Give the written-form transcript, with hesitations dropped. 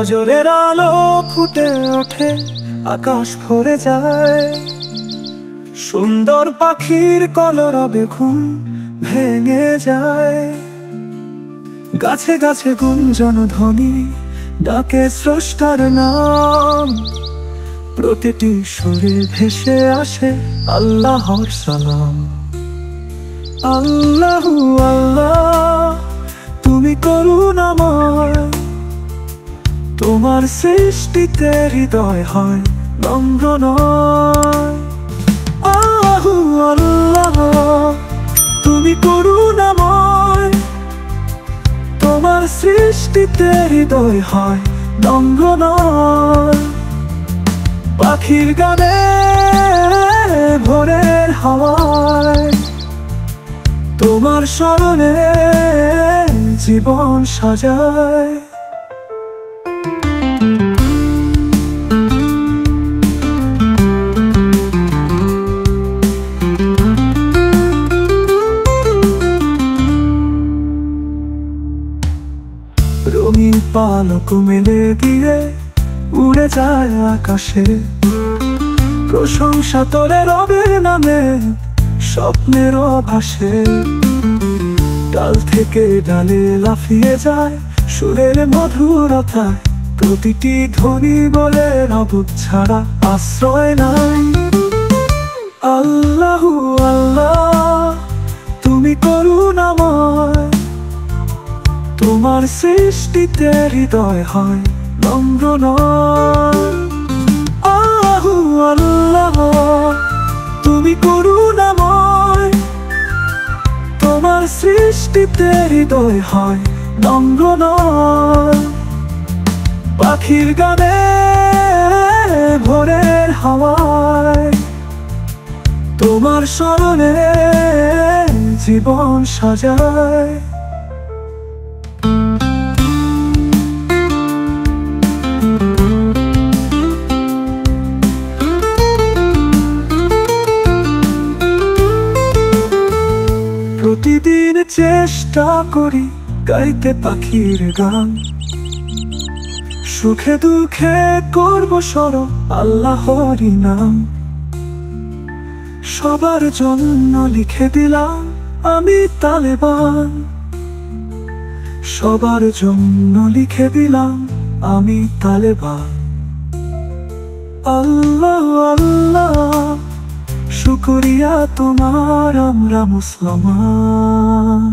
ফজরের আলো ফুটে ওঠে, আকাশ ভরে যায়। সুন্দর পাখির কলরবে ঘুম ভেঙে যায়। গাছে গাছে গুঞ্জন ধ্বনি ডাকে স্রষ্টার নাম। প্রতিটি সুরে ভেসে আসে আল্লাহর সালাম। আল্লাহু আল্লাহ, তুমি করুণাময়। তোমার সৃষ্টিতে হৃদয় হয় নম্র নয়। আল্লাহু আল্লাহ, তুমি করুণাময়। তোমার সৃষ্টিতে হৃদয় হয় নম্র নয়। পাখির গানে ভোরের হাওয়ায় তোমার স্মরণে জীবন সাজায়। রঙিন পালক মেলে দিয়ে উড়ে যায় আকাশে। প্রশংসা তোরে রবের নামে স্বপ্নের ভাসে। ডাল থেকে ডালে লাফিয়ে যায় সুরের মধুরতায়। প্রতিটি ধ্বনি বলে রব ছাড়া আশ্রয় নাই। আল্লাহু আল্লাহ, তুমি করুণাময়। তোমার সৃষ্টিতে হৃদয় হয় নম্র নয়। আল্লাহু আল্লাহ, তুমি করুণাময়। তোমার সৃষ্টিতে হৃদয় হয় নম্র নয়। পাখির গানে ভোরের হাওয়ায় তোমার স্মরণে জীবন সাজায়। প্রতিদিন চেষ্টা করি গাইতে পাখির গান। সুখে দুঃখে করব স্মরণ আল্লাহরই নাম। সবার জন্য লিখে দিলাম আমি তালেবান। সবার জন্য লিখে দিলাম আমি তালেবান। আল্লাহ আল্লাহ, শুকরিয়া তোমার, আমরা মুসলমান।